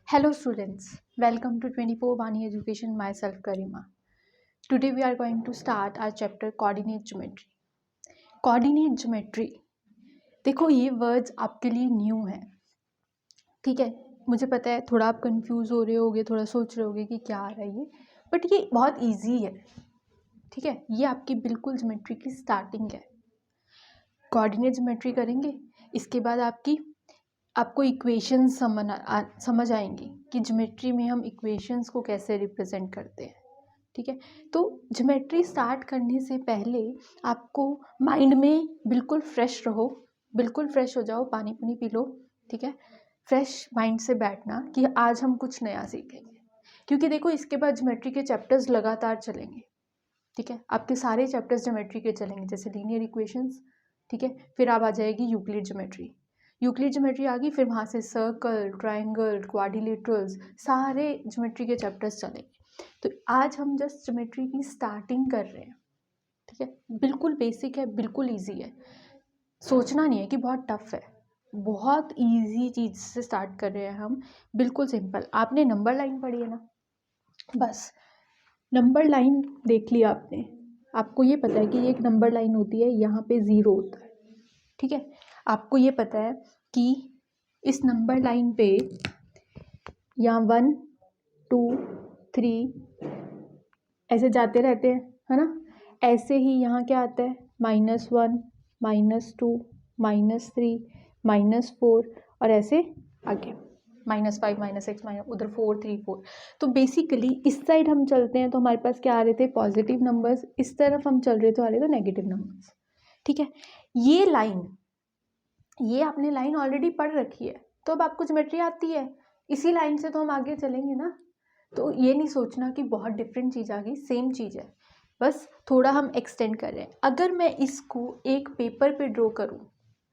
Hello students, welcome to 24 Bani Education, myself Karima. Today we are going to start our chapter Coordinate Geometry. Coordinate Geometry, देखो ये words आपके लिए new हैं, ठीक है। मुझे पता है थोड़ा आप कंफ्यूज हो रहे होगे, थोड़ा सोच रहे होगे कि क्या आ रहा है ये, बट ये बहुत इजी है, ठीक है। ये आपकी बिल्कुल ज्योमेट्री की स्टार्टिंग है। कोऑर्डिनेट ज्योमेट्री करेंगे, इसके बाद आपको इक्वेशंस समझ आएंगी कि ज्योमेट्री में हम इक्वेशंस को कैसे रिप्रेजेंट करते हैं, ठीक है। तो ज्योमेट्री स्टार्ट करने से पहले आपको माइंड में बिल्कुल फ्रेश रहो, बिल्कुल फ्रेश हो जाओ, पानी पुनी पी लो, ठीक है। फ्रेश माइंड से बैठना कि आज हम कुछ नया सीखेंगे, क्योंकि देखो इसके बाद ज्योमेट्री के चैप्टर्स लगातार चलेंगे, ठीक है। आपके सारे चैप्टर्स ज्योमेट्री के चलेंगे, जैसे लीनियर इक्वेशंस, ठीक है। फिर अब आ जाएगी यूक्लिड ज्योमेट्री, यूक्लिड ज्योमेट्री आ गई, फिर वहाँ से सर्कल, ट्रायंगल, क्वाड्रिलेटरल्स, सारे ज्योमेट्री के चैप्टर्स चलेंगे। तो आज हम जस्ट ज्योमेट्री की स्टार्टिंग कर रहे हैं, ठीक है। बिल्कुल बेसिक है, बिल्कुल इजी है, सोचना नहीं है कि बहुत टफ है, बहुत इजी चीज़ से स्टार्ट कर रहे हैं हम, बिल्कुल सिंपल। आपने नंबर लाइन पढ़ी है ना, बस नंबर लाइन देख लिया आपने, आपको ये पता है कि एक नंबर लाइन होती है, यहाँ पे 0 होता है, ठीक है। आपको ये पता है कि इस नंबर लाइन पे यहाँ 1 2 3 ऐसे जाते रहते हैं, है ना। ऐसे ही यहाँ क्या आता है, -1 -2 -3 -4 और ऐसे आगे -5 -6 उधर 4 3 4। तो बेसिकली इस साइड हम चलते हैं तो हमारे पास क्या आ रहे थे, पॉजिटिव नंबर्स, इस तरफ हम चल रहे तो आ रहे थे नेगेटिव नंबर्स, ठीक है। ये लाइन, ये आपने लाइन ऑलरेडी पढ़ रखी है, तो अब आपको ज्योमेट्री आती है, इसी लाइन से तो हम आगे चलेंगे ना। तो ये नहीं सोचना कि बहुत डिफरेंट चीज़ आ गई, सेम चीज़ है, बस थोड़ा हम एक्सटेंड कर रहे हैं। अगर मैं इसको एक पेपर पे ड्रॉ करूँ,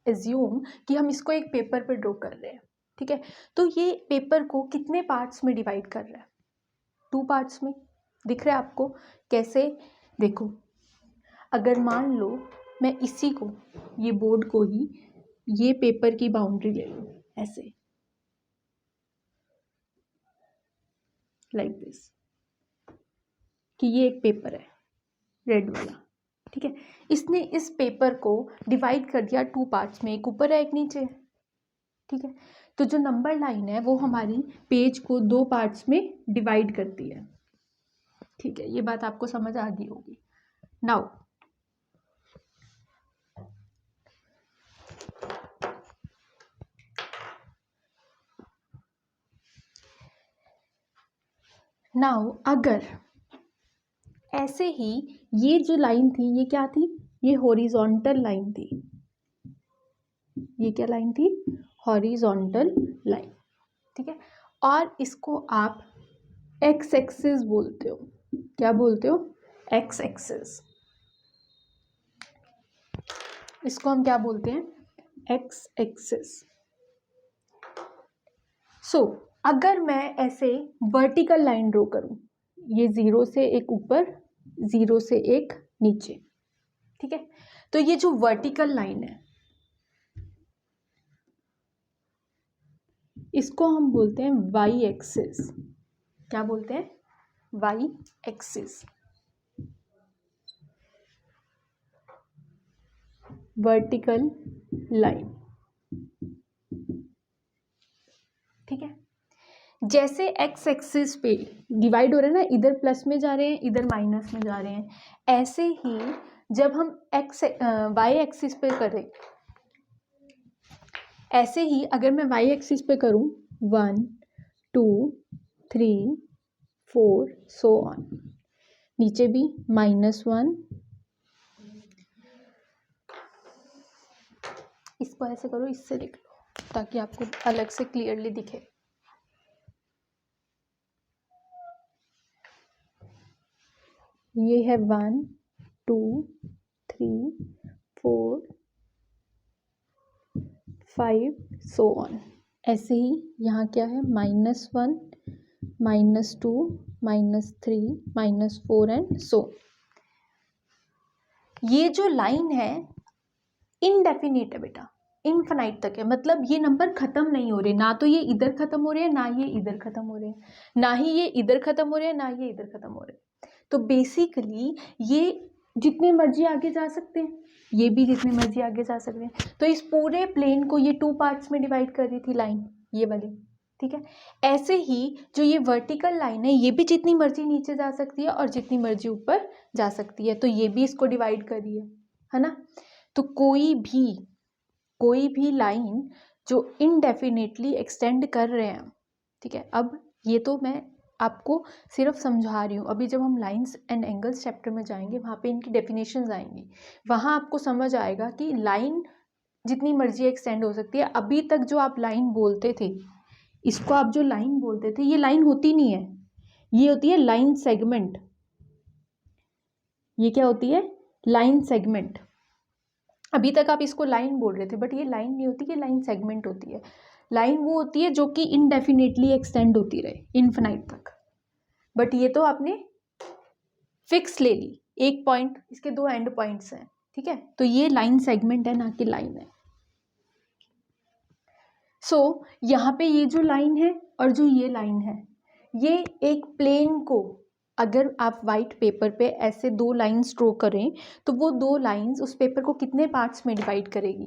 एज्यूम कि हम इसको एक पेपर पे ड्रॉ कर रहे हैं, ठीक है। तो ये पेपर को कितने पार्ट्स में डिवाइड कर रहा है, 2 पार्ट्स में। दिख रहा है आपको कैसे, देखो अगर मान लो मैं इसी को, ये बोर्ड को ही, ये पेपर की बाउंड्री ले लूँ ऐसे, लाइक दिस, कि ये एक पेपर है रेड वाला, ठीक है। इसने इस पेपर को डिवाइड कर दिया 2 पार्ट्स में, एक ऊपर है एक नीचे, ठीक है। तो जो नंबर लाइन है वो हमारी पेज को 2 पार्ट्स में डिवाइड करती है, ठीक है। ये बात आपको समझ आ गई होगी। नाउ अगर ऐसे ही ये जो लाइन थी, ये क्या थी, ये हॉरिजॉन्टल लाइन थी, ये क्या लाइन थी, हॉरिजॉन्टल लाइन, ठीक है। और इसको आप एक्स एक्सिस बोलते हो, क्या बोलते हो, एक्स एक्सिस। इसको हम क्या बोलते हैं, एक्स एक्सिस। सो अगर मैं ऐसे वर्टिकल लाइन ड्रॉ करूं, ये 0 से एक ऊपर, 0 से एक नीचे, ठीक है। तो ये जो वर्टिकल लाइन है, इसको हम बोलते हैं वाई एक्सिस। क्या बोलते हैं, वाई एक्सिस, वर्टिकल लाइन, ठीक है। जैसे एक्स एक्सिस पे डिवाइड हो रहे हैं ना, इधर प्लस में जा रहे हैं, इधर माइनस में जा रहे हैं, ऐसे ही जब हम वाई एक्सिस पे करें, ऐसे ही अगर मैं वाई एक्सिस पे करूं 1 2 3 4 सो ऑन, नीचे भी -1, इसको ऐसे करो, इससे लिख लो ताकि आपको अलग से क्लियरली दिखे। ये है 1 2 3 4 5 सो ऑन। ऐसे ही यहाँ क्या है, -1 -2 -3 -4 एंड सो। ये जो लाइन है इनडेफिनिट है बेटा, इनफाइनाइट तक है, मतलब ये नंबर खत्म नहीं हो रहे, ना तो ये इधर खत्म हो रहे हैं ना ये इधर खत्म हो रहे हैं, ना ही ये इधर खत्म हो रहे हैं ना ये इधर खत्म हो रहे हैं। तो बेसिकली ये जितने मर्जी आगे जा सकते हैं, ये भी जितने मर्जी आगे जा सकते हैं। तो इस पूरे प्लेन को ये 2 पार्ट्स में डिवाइड कर रही थी लाइन, ये वाली, ठीक है। ऐसे ही जो ये वर्टिकल लाइन है ये भी जितनी मर्जी नीचे जा सकती है और जितनी मर्जी ऊपर जा सकती है, तो ये भी इसको डिवाइड कर रही है ना। तो कोई भी लाइन जो इनडेफिनेटली एक्सटेंड कर रहे हैं, ठीक है। अब ये तो मैं आपको सिर्फ समझा रही हूँ, अभी जब हम लाइंस एंड एंगल्स चैप्टर में जाएंगे वहाँ पे इनकी डेफिनेशंस आएंगी, वहाँ आपको समझ आएगा कि लाइन जितनी मर्जी एक्सटेंड हो सकती है। अभी तक जो आप लाइन बोलते थे, इसको आप जो लाइन बोलते थे, ये लाइन होती नहीं है, ये होती है लाइन सेगमेंट। ये क्या होती है? Line segment. अभी तक आप इसको लाइन बोल रहे थे, बट ये लाइन नहीं होती, ये लाइन सेगमेंट होती है। लाइन वो होती है जो कि इनडेफिनेटली एक्सटेंड होती रहे इनफिनाइट तक, बट ये तो आपने फिक्स ले ली, एक पॉइंट, इसके 2 एंड पॉइंट्स हैं, ठीक है। तो ये लाइन सेगमेंट है, ना कि लाइन है। सो यहाँ पे ये जो लाइन है और जो ये लाइन है, ये एक प्लेन को अगर आप वाइट पेपर पे ऐसे 2 लाइन्स ड्रॉ करें तो वो 2 लाइन्स उस पेपर को कितने पार्ट्स में डिवाइड करेगी?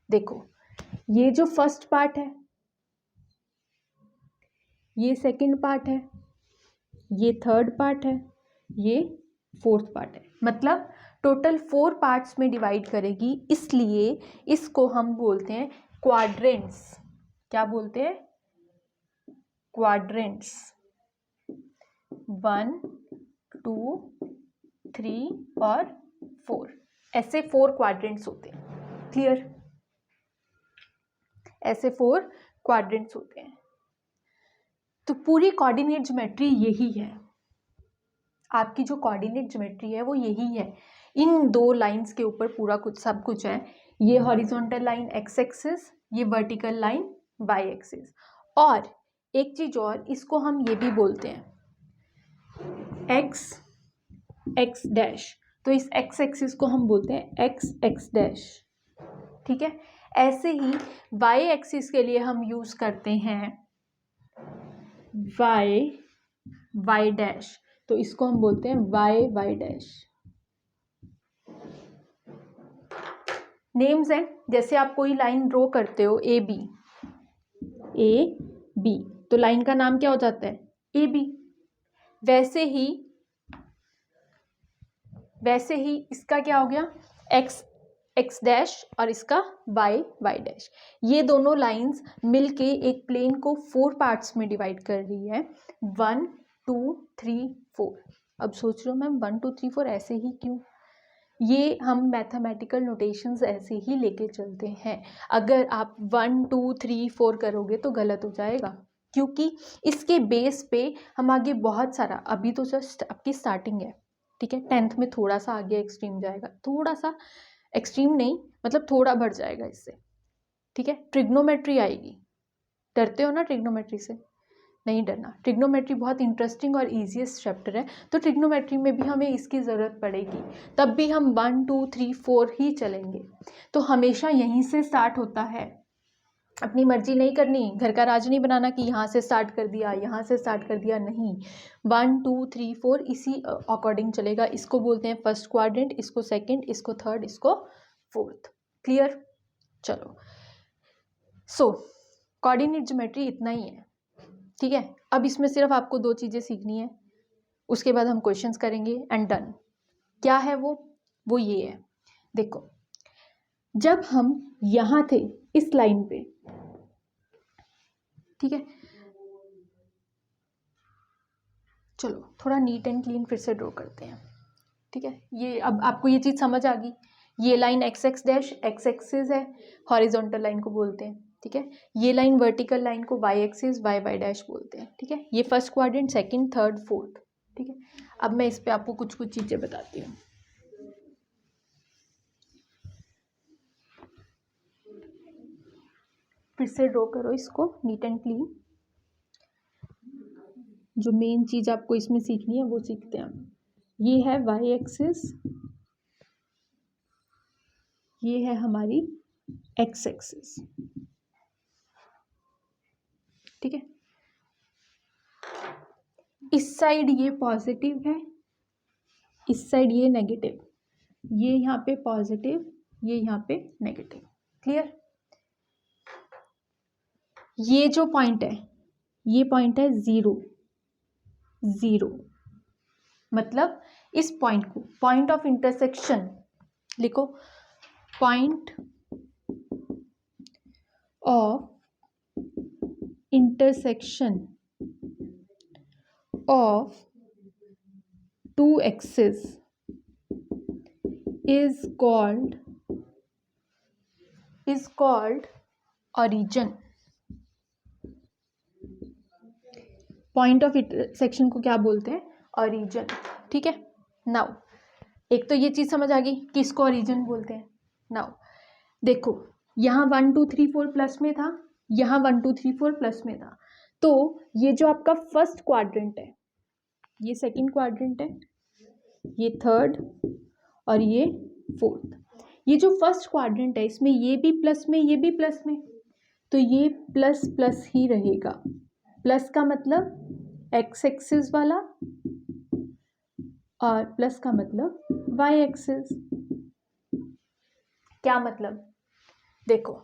देखो, ये जो फर्स्ट पार्ट है, ये सेकंड पार्ट है, ये थर्ड पार्ट है, ये फोर्थ पार्ट है, मतलब टोटल 4 पार्ट्स में डिवाइड करेगी। इसलिए इसको हम बोलते हैं क्वाड्रेंट्स। क्या बोलते हैं? क्वाड्रेंट्स। 1, 2, 3 और 4, ऐसे 4 क्वाड्रेंट्स होते हैं। क्लियर? ऐसे 4 क्वाड्रेंट्स होते हैं। तो पूरी कोऑर्डिनेट ज्योमेट्री यही है, आपकी जो कोऑर्डिनेट ज्योमेट्री है वो यही है। इन 2 लाइंस के ऊपर पूरा कुछ सब कुछ है। ये हॉरिजॉन्टल लाइन एक्स एक्सिस, ये वर्टिकल लाइन वाई एक्सिस। और एक चीज और, इसको हम ये भी बोलते हैं एक्स एक्स डैश। तो इस एक्स एक्सिस को हम बोलते हैं एक्स एक्स डैश, ठीक है। ऐसे ही वाई एक्सिस के लिए हम यूज करते हैं वाई वाई डैश, तो इसको हम बोलते हैं वाई वाई डैश। नेम्स हैं, जैसे आप कोई लाइन ड्रॉ करते हो ए बी, तो लाइन का नाम क्या हो जाता है? A B. वैसे ही इसका क्या हो गया? एक्स एक्स डैश और इसका वाई वाई डैश। ये दोनों लाइंस मिलके एक प्लेन को 4 पार्ट्स में डिवाइड कर रही है, 1, 2, 3, 4। अब सोच रहे हो मैम 1, 2, 3, 4 ऐसे ही क्यों? ये हम मैथमेटिकल नोटेशंस ऐसे ही लेके चलते हैं। अगर आप 1, 2, 3, 4 करोगे तो गलत हो जाएगा, क्योंकि इसके बेस पे हम आगे बहुत सारा, अभी तो जस्ट आपकी स्टार्टिंग है, ठीक है। 10th में थोड़ा सा आगे एक्सट्रीम जाएगा, थोड़ा सा एक्सट्रीम नहीं, मतलब थोड़ा बढ़ जाएगा इससे, ठीक है। ट्रिग्नोमेट्री आएगी। डरते हो ना ट्रिग्नोमेट्री से? नहीं डरना, ट्रिग्नोमेट्री बहुत इंटरेस्टिंग और ईजीएस्ट चैप्टर है। तो ट्रिग्नोमेट्री में भी हमें इसकी ज़रूरत पड़ेगी, तब भी हम 1, 2, 3, 4 ही चलेंगे। तो हमेशा यहीं से स्टार्ट होता है, अपनी मर्जी नहीं करनी, घर का राज नहीं बनाना कि यहाँ से स्टार्ट कर दिया, यहाँ से स्टार्ट कर दिया, नहीं। 1, 2, 3, 4 इसी अकॉर्डिंग चलेगा। इसको बोलते हैं फर्स्ट क्वाड्रेंट, इसको सेकंड, इसको थर्ड, इसको फोर्थ। क्लियर? चलो, सो कोऑर्डिनेट ज्योमेट्री इतना ही है, ठीक है। अब इसमें सिर्फ आपको 2 चीज़ें सीखनी है, उसके बाद हम क्वेश्चंस करेंगे एंड डन। क्या है वो ये है, देखो, जब हम यहाँ थे इस लाइन पे, ठीक है, चलो थोड़ा नीट एंड क्लीन फिर से ड्रॉ करते हैं, ठीक है। ये अब आपको ये चीज़ समझ आ गई। ये line X x dash X axis है, हॉरिजॉन्टल लाइन को बोलते हैं, ठीक है। ये लाइन वर्टिकल लाइन को Y axis Y Y dash बोलते हैं, ठीक है। ये first quadrant, second, third, fourth, ठीक है। अब मैं इस पे आपको कुछ कुछ चीज़ें बताती हूँ। फिर से ड्रॉ करो इसको नीट एंड क्लीन। जो मेन चीज़ आपको इसमें सीखनी है वो सीखते हैं हम। ये है वाई एक्सिस, ये है हमारी एक्स एक्सिस, ठीक है। इस साइड ये पॉजिटिव है, इस साइड ये नेगेटिव, ये यहाँ पे पॉजिटिव, ये यहाँ पे नेगेटिव, क्लियर। ये जो पॉइंट है, ये पॉइंट है 0 0, मतलब इस पॉइंट को पॉइंट ऑफ इंटरसेक्शन लिखो, point of intersection of two axis is called origin। Point of intersection को क्या बोलते हैं? ओरिजिन, ठीक है। नाउ एक तो ये चीज समझ आ गई कि इसको ओरिजिन बोलते हैं। नाउ देखो, यहाँ 1 2 3 4 प्लस में था, यहाँ 1 2 3 4 प्लस में था, तो ये जो आपका फर्स्ट क्वाड्रेंट है, ये सेकंड क्वाड्रेंट है, ये थर्ड और ये फोर्थ। ये जो फर्स्ट क्वाड्रेंट है, इसमें ये भी प्लस में, ये भी प्लस में, तो ये प्लस प्लस ही रहेगा। प्लस का मतलब एक्स एक्सिस वाला और प्लस का मतलब वाई एक्सिस। क्या मतलब? देखो,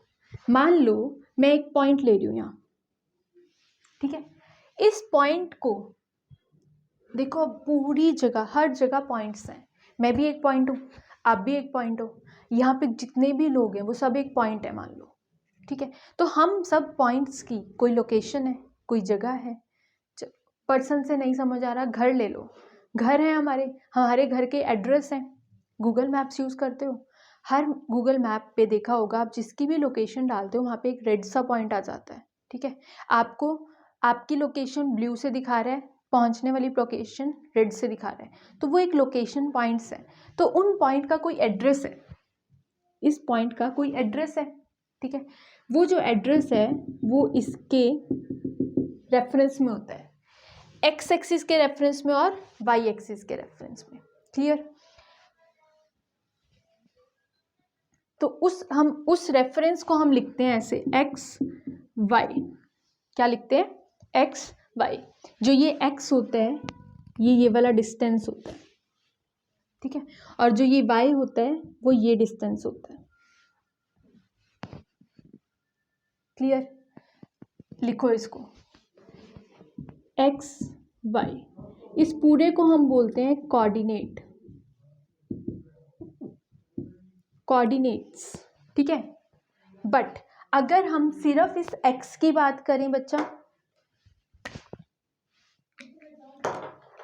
मान लो मैं एक पॉइंट ले रही हूं यहां, ठीक है। इस पॉइंट को देखो, पूरी जगह हर जगह पॉइंट्स हैं, मैं भी एक पॉइंट हूं, आप भी एक पॉइंट हो, यहाँ पे जितने भी लोग हैं वो सब एक पॉइंट है मान लो, ठीक है। तो हम सब पॉइंट्स की कोई लोकेशन है, कोई जगह है। पर्सन से नहीं समझ आ रहा, घर ले लो, घर है हमारे घर के एड्रेस हैं। गूगल मैप्स यूज़ करते हो, हर गूगल मैप पे देखा होगा आप, जिसकी भी लोकेशन डालते हो वहाँ पे एक रेड सा पॉइंट आ जाता है, ठीक है। आपको आपकी लोकेशन ब्लू से दिखा रहा है, पहुँचने वाली लोकेशन रेड से दिखा रहा है, तो वो एक लोकेशन पॉइंट्स है। तो उन पॉइंट का कोई एड्रेस है, इस पॉइंट का कोई एड्रेस है, ठीक है। वो जो एड्रेस है वो इसके रेफरेंस में होता है, एक्स एक्सिस के रेफरेंस में और वाई एक्सिस के रेफरेंस में, क्लियर। तो उस रेफरेंस को हम लिखते हैं ऐसे, एक्स वाई। क्या लिखते हैं? X Y. जो ये एक्स होता है, ये वाला डिस्टेंस होता है, ठीक है। और जो ये वाई होता है वो ये डिस्टेंस होता है, क्लियर। लिखो इसको, एक्स वाई, इस पूरे को हम बोलते हैं कोऑर्डिनेट्स, ठीक है। बट अगर हम सिर्फ इस एक्स की बात करें बच्चा,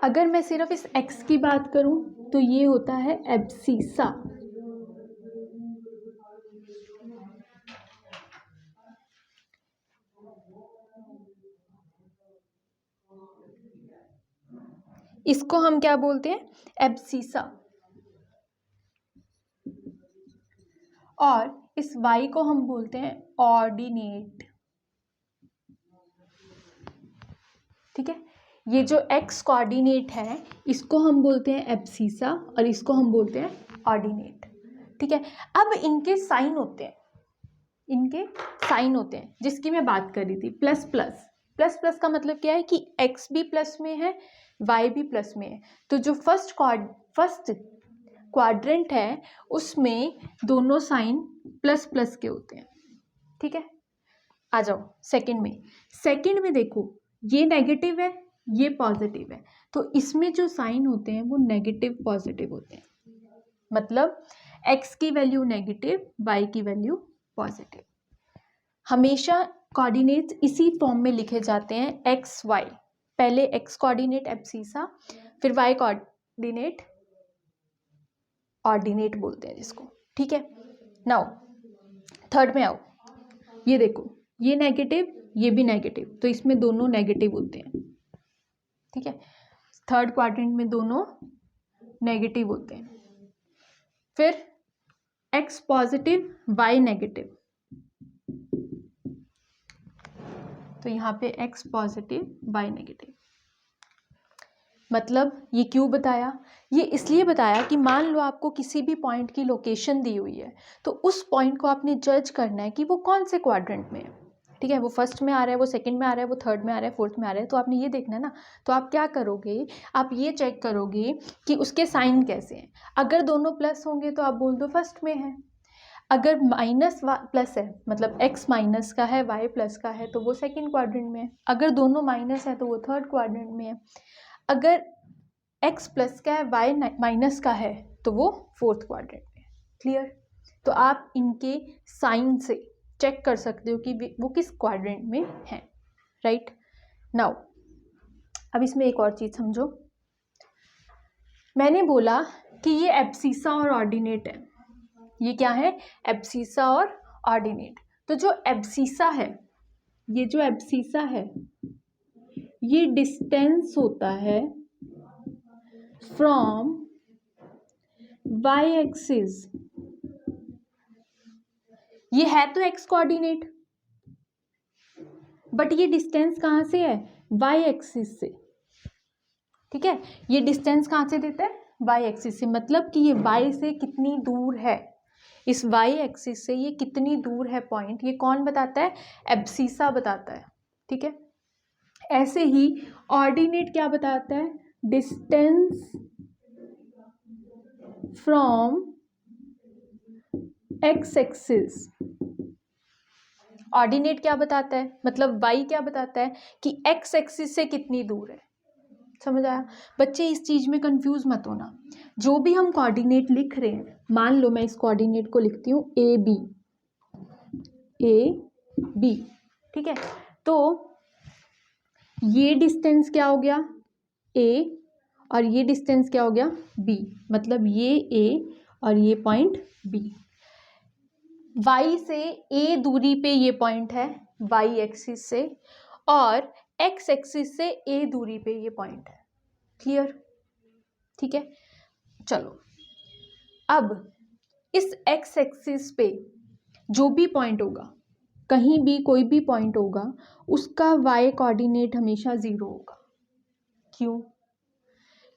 अगर मैं सिर्फ इस एक्स की बात करूं तो ये होता है एब्सिसा, इसको हम क्या बोलते हैं? एब्सिसा। और इस y को हम बोलते हैं ऑर्डिनेट, ठीक है। ये जो x कोऑर्डिनेट है इसको हम बोलते हैं एब्सिसा और इसको हम बोलते हैं ऑर्डिनेट, ठीक है। अब इनके साइन होते हैं, जिसकी मैं बात कर रही थी, प्लस प्लस। प्लस प्लस का मतलब क्या है कि x भी प्लस में है, y भी प्लस में है, तो जो फर्स्ट क्वाड्रेंट है उसमें दोनों साइन प्लस प्लस के होते हैं, ठीक है। आ जाओ सेकंड में देखो, ये नेगेटिव है, ये पॉजिटिव है, तो इसमें जो साइन होते हैं वो नेगेटिव पॉजिटिव होते हैं। मतलब x की वैल्यू नेगेटिव, y की वैल्यू पॉजिटिव। हमेशा कोऑर्डिनेट्स इसी फॉर्म में लिखे जाते हैं, एक्स वाई। पहले x कोऑर्डिनेट एब्सिसा, फिर y कोऑर्डिनेट ऑर्डिनेट बोलते हैं जिसको, ठीक है। नाउ थर्ड में आओ, ये देखो, ये नेगेटिव, ये भी नेगेटिव, तो इसमें दोनों नेगेटिव होते हैं, ठीक है। थर्ड क्वाड्रेंट में दोनों नेगेटिव होते हैं। फिर x पॉजिटिव, y नेगेटिव, तो यहाँ पे x पॉजिटिव, y नेगेटिव। मतलब ये क्यों बताया? ये इसलिए बताया कि मान लो आपको किसी भी पॉइंट की लोकेशन दी हुई है, तो उस पॉइंट को आपने जज करना है कि वो कौन से क्वाड्रेंट में है। ठीक है, वो फर्स्ट में आ रहा है, वो सेकंड में आ रहा है, वो थर्ड में आ रहा है, फोर्थ में आ रहा है, तो आपने ये देखना है ना। तो आप क्या करोगे, आप ये चेक करोगे कि उसके साइन कैसे हैं। अगर दोनों प्लस होंगे तो आप बोल दो फर्स्ट में है। अगर माइनस प्लस है, मतलब x माइनस का है, y प्लस का है, तो वो सेकंड क्वाड्रेंट में है। अगर दोनों माइनस है तो वो थर्ड क्वाड्रेंट में है। अगर x प्लस का है, y माइनस का है, तो वो फोर्थ क्वाड्रेंट में है। क्लियर? तो आप इनके साइन से चेक कर सकते हो कि वो किस क्वाड्रेंट में है। राइट नाउ, अब इसमें एक और चीज समझो। मैंने बोला कि ये एब्सिसा और ऑर्डिनेट है। ये क्या है? एब्सिसा और ऑर्डिनेट। तो जो एब्सिसा है, ये जो एब्सिसा है, ये डिस्टेंस होता है फ्रॉम y एक्सिस। ये है तो x कोऑर्डिनेट, बट ये डिस्टेंस कहाँ से है? y एक्सिस से। ठीक है, ये डिस्टेंस कहाँ से देता है? y एक्सिस से। मतलब कि ये y से कितनी दूर है, इस y एक्सिस से ये कितनी दूर है पॉइंट, ये कौन बताता है? एब्सिसा बताता है। ठीक है, ऐसे ही ऑर्डिनेट क्या बताता है? Distance from x axis. Ordinate क्या बताता है? मतलब y क्या बताता है कि x एक्सिस से कितनी दूर है। समझ आया? बच्चे इस चीज में कंफ्यूज मत होना। जो भी हम कोऑर्डिनेट लिख रहे हैं, मान लो मैं इस कोऑर्डिनेट को लिखती हूँ ए बी। ठीक है, तो ये डिस्टेंस क्या हो गया? a, और ये डिस्टेंस क्या हो गया? b। मतलब ये a और ये पॉइंट b। y से a दूरी पे ये पॉइंट है y एक्सिस से, और x एक्सिस से a दूरी पे ये पॉइंट है। क्लियर? ठीक है, चलो अब इस x एक्सिस पे जो भी पॉइंट होगा, कहीं भी कोई भी पॉइंट होगा, उसका y कोऑर्डिनेट हमेशा 0 होगा। क्यों?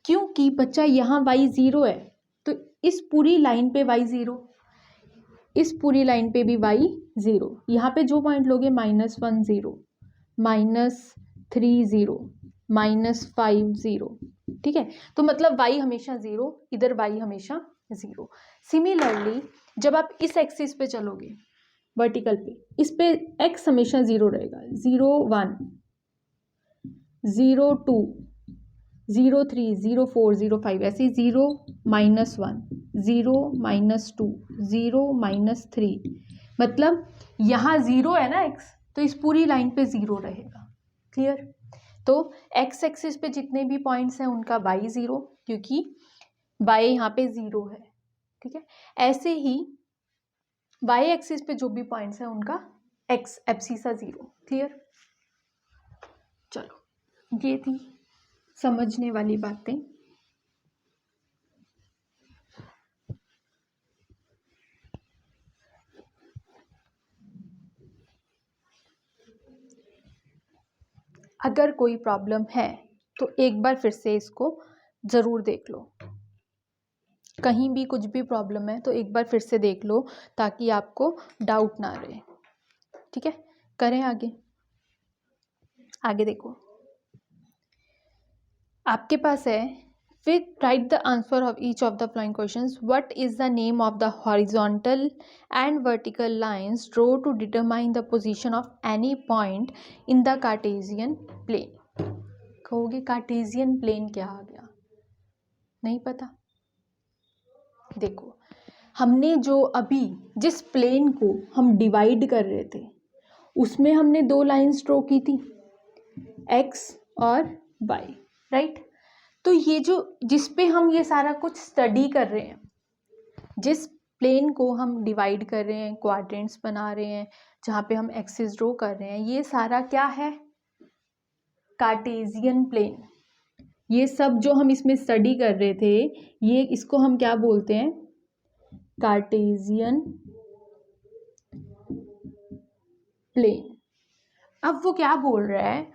क्योंकि बच्चा यहाँ y 0 है, तो इस पूरी लाइन पे y 0, इस पूरी लाइन पे भी y 0। यहाँ पे जो पॉइंट लोगे -1 0, -3 0, -5 0। ठीक है, तो मतलब y हमेशा 0, इधर y हमेशा 0। सिमिलरली जब आप इस एक्सिस पे चलोगे वर्टिकल पे, इस पे x हमेशा 0 रहेगा। 0 1, 0 2, 0 3, 0 4, 0 5, ऐसे 0 -1, 0 -2, 0 -3। मतलब यहाँ 0 है ना x, तो इस पूरी लाइन पे 0 रहेगा। क्लियर? तो x एक्सिस पे जितने भी पॉइंट्स हैं उनका y 0, क्योंकि y यहाँ पे 0 है। ठीक है, ऐसे ही y एक्सिस पे जो भी पॉइंट्स हैं उनका x एब्सिसा 0। क्लियर? चलो, ये थी समझने वाली बातें। अगर कोई प्रॉब्लम है तो एक बार फिर से इसको ज़रूर देख लो। कहीं भी कुछ भी प्रॉब्लम है तो एक बार फिर से देख लो, ताकि आपको डाउट ना रहे। ठीक है, करें आगे। आगे देखो, आपके पास है, फिर write the answer of each of the following questions. What is the name of the horizontal and vertical lines draw to determine the position of any point in the Cartesian plane? कहोगे Cartesian plane क्या आ गया? नहीं पता? देखो, हमने जो अभी जिस प्लेन को हम डिवाइड कर रहे थे, उसमें हमने दो लाइंस ड्रॉ की थी, x और y। राइट? तो ये जो जिस पे हम ये सारा कुछ स्टडी कर रहे हैं, जिस प्लेन को हम डिवाइड कर रहे हैं, क्वाड्रेंट्स बना रहे हैं, जहाँ पे हम एक्सिस ड्रॉ कर रहे हैं, ये सारा क्या है? Cartesian plane. ये सब जो हम इसमें स्टडी कर रहे थे, ये इसको हम क्या बोलते हैं? Cartesian plane. अब वो क्या बोल रहा है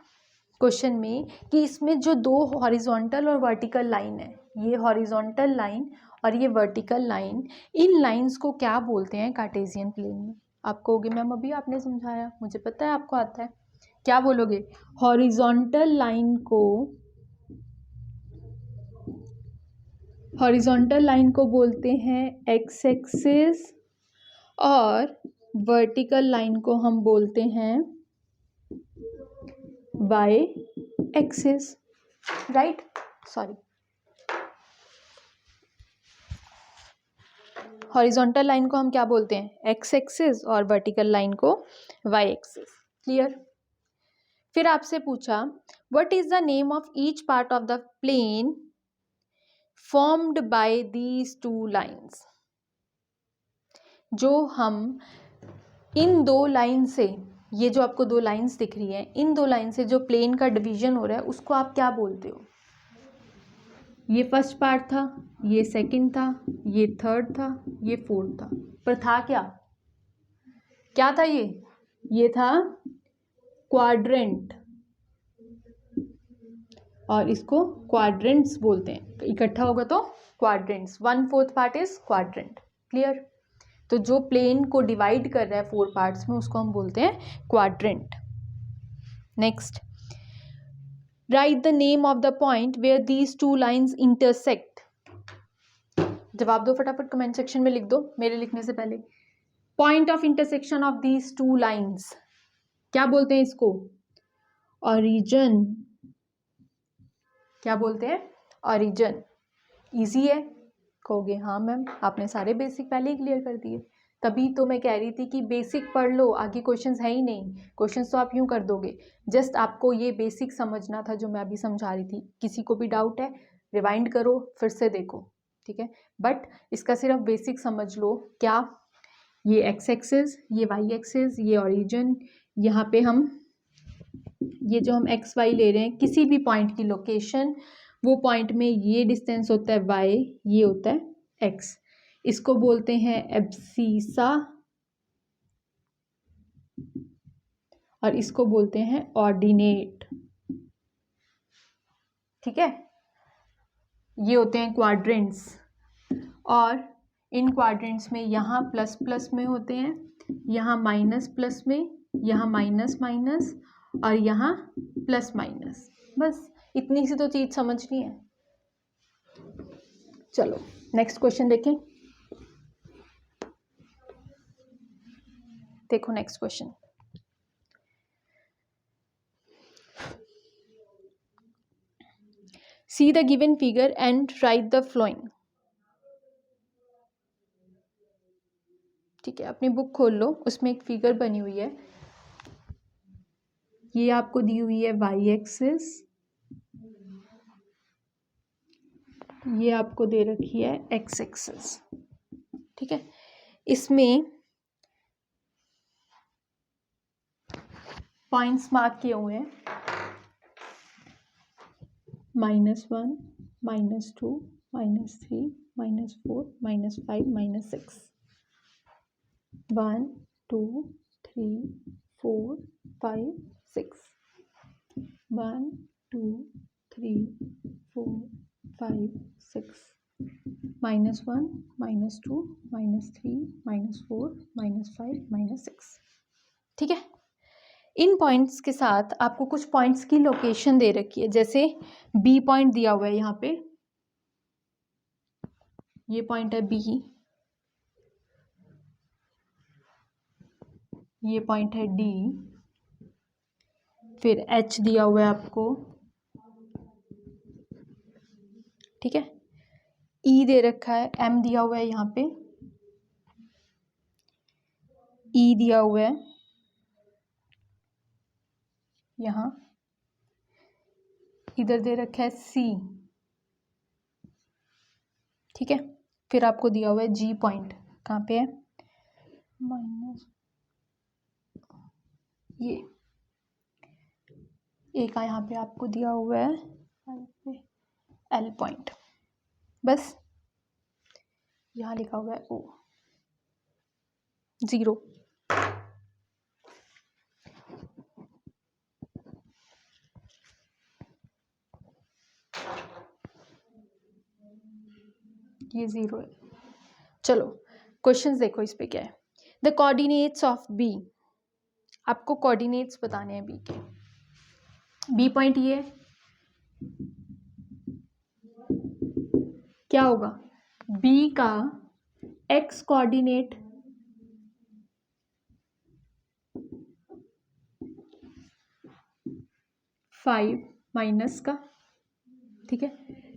क्वेश्चन में कि इसमें जो दो हॉरिजॉन्टल और वर्टिकल लाइन है, ये हॉरिजॉन्टल लाइन और ये वर्टिकल लाइन, इन लाइंस को क्या बोलते हैं कार्टेशियन प्लेन में? आप कहोगे मैम अभी आपने समझाया, मुझे पता है आपको आता है, क्या बोलोगे? हॉरिजॉन्टल लाइन को बोलते हैं एक्स एक्सिस और वर्टिकल लाइन को हम बोलते हैं Y axis, right? Sorry, horizontal line को हम क्या बोलते हैं? एक्स एक्सिस और वर्टिकल लाइन को वाई एक्सिस। क्लियर? फिर आपसे पूछा what is the name of each part of the plane formed by these two lines. जो हम इन दो लाइन से, ये जो आपको दो लाइंस दिख रही है, इन दो लाइन से जो प्लेन का डिवीजन हो रहा है उसको आप क्या बोलते हो? ये फर्स्ट पार्ट था, ये सेकंड था, ये थर्ड था, ये फोर्थ था, पर था क्या? क्या था ये था क्वाड्रेंट, और इसको क्वाड्रेंट्स बोलते हैं। तो इकट्ठा होगा तो quadrants, 1/4 part is quadrant. Clear? तो जो प्लेन को डिवाइड कर रहा है 4 पार्ट्स में उसको हम बोलते हैं quadrant. Next, write the name of the point where these two lines intersect. जवाब दो फटाफट, कमेंट सेक्शन में लिख दो मेरे लिखने से पहले। Point of intersection of these two lines क्या बोलते हैं इसको? ओरिजिन। क्या बोलते हैं? ओरिजिन। इजी है? कहोगे हाँ मैम आपने सारे बेसिक पहले ही क्लियर कर दिए, तभी तो मैं कह रही थी कि बेसिक पढ़ लो, आगे क्वेश्चंस है ही नहीं। क्वेश्चंस तो आप यूं कर दोगे, जस्ट आपको ये बेसिक समझना था जो मैं अभी समझा रही थी। किसी को भी डाउट है रिवाइंड करो, फिर से देखो, ठीक है? बट इसका सिर्फ बेसिक समझ लो। क्या? ये एक्स एक्सिस, ये वाई एक्सिस, ये ओरिजिन, यहाँ पे हम ये जो हम एक्स वाई ले रहे हैं किसी भी पॉइंट की लोकेशन, वो पॉइंट में ये डिस्टेंस होता है वाई, ये होता है एक्स। इसको बोलते हैं एब्सीसा और इसको बोलते हैं ऑर्डिनेट। ठीक है? ये होते हैं क्वाड्रेंट्स, और इन क्वाड्रेंट्स में यहाँ प्लस प्लस में होते हैं, यहाँ माइनस प्लस में, यहाँ माइनस माइनस और यहाँ प्लस माइनस। बस इतनी सी तो चीज समझनी है। चलो नेक्स्ट क्वेश्चन देखें। देखो next question, see the given figure and right the flowing. ठीक है, अपनी बुक खोल लो, उसमें एक फिगर बनी हुई है। ये आपको दी हुई है वाई एक्सिस, ये आपको दे रखी है एक्स एक्सिस। ठीक है, इसमें पॉइंट्स मार्क किए हुए हैं, -1, -2, -3, -4, -5, -6। 1 2 3 4 5 6, 1 2 3 4 5 6, -1 -2 -3 -4 -5 -6। ठीक है, इन पॉइंट्स के साथ आपको कुछ पॉइंट्स की लोकेशन दे रखी है। जैसे बी पॉइंट दिया हुआ है यहाँ पे, ये पॉइंट है बी, ये पॉइंट है डी, फिर एच दिया हुआ है आपको। ठीक है, ई दे रखा है, एम दिया हुआ है यहाँ पे, ई दिया हुआ है यहाँ, इधर दे रखा है सी। ठीक है, फिर आपको दिया हुआ है जी पॉइंट, कहाँ पे है? माइनस ये एक का यहाँ पे आपको दिया हुआ है एल पॉइंट। बस यहाँ लिखा हुआ है ओ 0। ये 0 है। चलो क्वेश्चंस देखो इस पे क्या है। द कोऑर्डिनेट्स ऑफ बी, आपको कोऑर्डिनेट्स बताने हैं बी के। बी पॉइंट ये है, क्या होगा बी का एक्स कोऑर्डिनेट 5 माइनस का, ठीक है,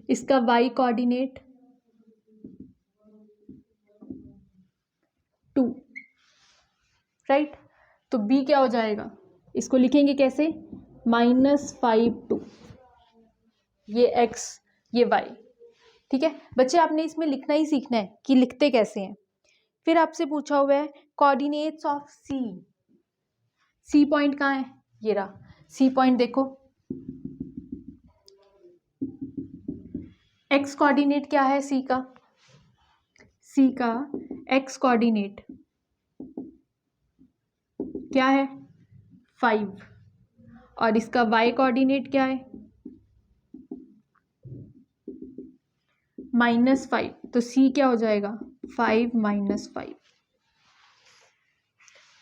इसका वाई कोऑर्डिनेट 2, राइट। तो बी क्या हो जाएगा, इसको लिखेंगे कैसे, -5 2, ये एक्स ये वाई, ठीक है। बच्चे आपने इसमें लिखना ही सीखना है कि लिखते कैसे हैं। फिर आपसे पूछा हुआ है coordinates of C, C point कहाँ है, ये रहा सी पॉइंट। देखो एक्स कोऑर्डिनेट क्या है सी का, सी का एक्स कोऑर्डिनेट क्या है 5, और इसका वाई कोऑर्डिनेट क्या है -5। तो सी क्या हो जाएगा 5 - 5,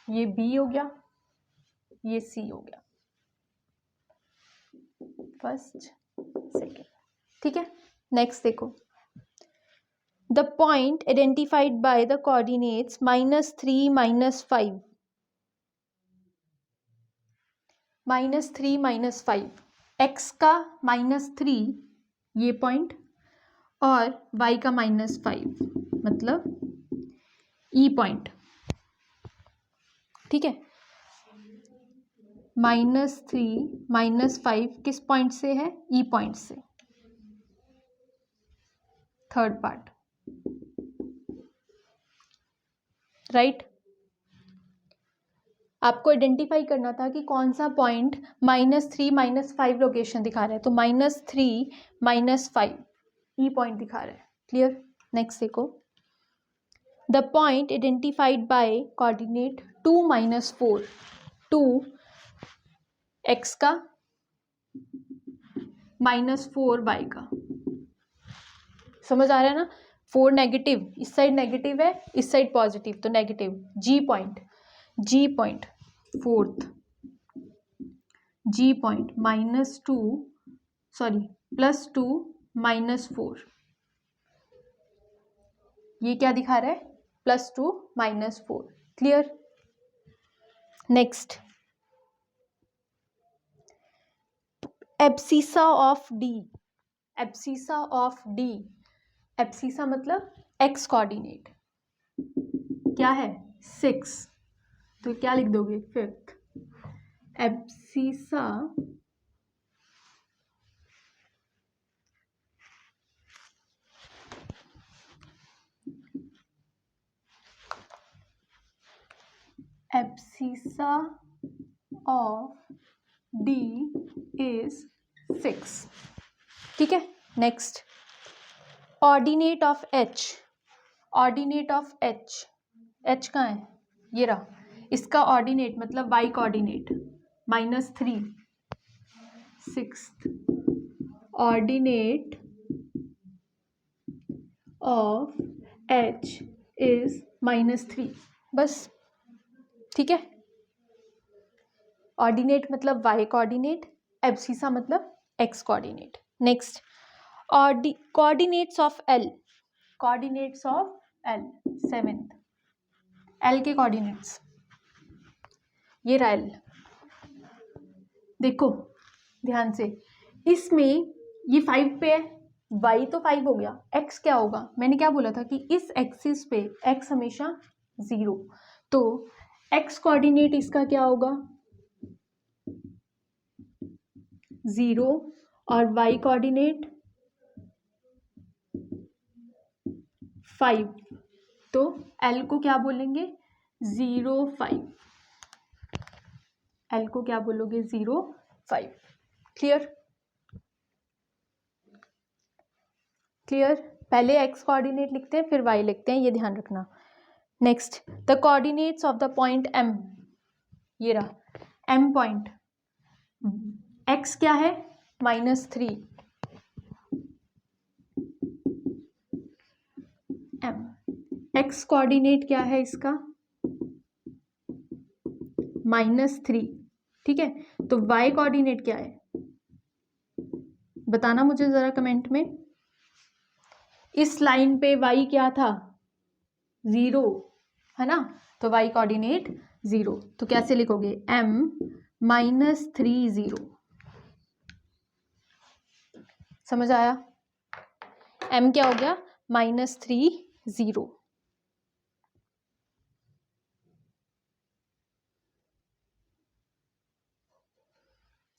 ये बी हो गया, ये सी हो गया, फर्स्ट सेकेंड, ठीक है। नेक्स्ट देखो, the point identified by the coordinates -3 -5, -3 -5, x का -3 ये पॉइंट और y का -5 मतलब ई पॉइंट, ठीक है। -3 -5 किस पॉइंट से है, ई पॉइंट से, थर्ड पार्ट, राइट। आपको आइडेंटिफाई करना था कि कौन सा पॉइंट -3 -5 लोकेशन दिखा रहा है, तो -3 -5 ई पॉइंट दिखा रहा है, क्लियर। नेक्स्ट देखो, the point identified by coordinate 2 -4, 2 x का -4 वाई का, समझ आ रहा है ना। 4 नेगेटिव, इस साइड नेगेटिव है, इस साइड पॉजिटिव, तो नेगेटिव। जी पॉइंट फोर्थ, जी पॉइंट +2 -4, ये क्या दिखा रहा है +2 -4, clear. Next, abscissa of D, abscissa of D, abscissa मतलब एक्स कोऑर्डिनेट क्या है 6, तो क्या लिख दोगे 5th, abscissa of D is 6, ठीक है। Next, ordinate of H, ordinate of H, H कहाँ है, ये रहा, इसका ऑर्डिनेट मतलब Y coordinate -3, 6th, ordinate of H is -3, बस, ठीक है। ऑर्डिनेट मतलब वाई कोऑर्डिनेट, एब्सिसा मतलब X coordinate. Next, coordinates of L, coordinates of L 7th, L के कोऑर्डिनेट्स ये रहा एल। देखो ध्यान से, इसमें ये 5 पे है, y तो 5 हो गया, x क्या होगा, मैंने क्या बोला था कि इस एक्सिस पे x हमेशा 0, तो x कोऑर्डिनेट इसका क्या होगा 0 और y कोऑर्डिनेट 5, तो l को क्या बोलेंगे 0 5, l को क्या बोलोगे 0 5, क्लियर। क्लियर, पहले x कोऑर्डिनेट लिखते हैं फिर y लिखते हैं, ये ध्यान रखना। Next, the coordinates of the point m, ये रहा m पॉइंट, x क्या है -3, एक्स कोऑर्डिनेट क्या है इसका, -3, ठीक है। तो वाई कोऑर्डिनेट क्या है, बताना मुझे जरा कमेंट में। इस लाइन पे वाई क्या था, 0 है ना, तो वाई कोऑर्डिनेट 0। तो कैसे लिखोगे, m -3 0, समझ आया, m क्या हो गया, -3 0।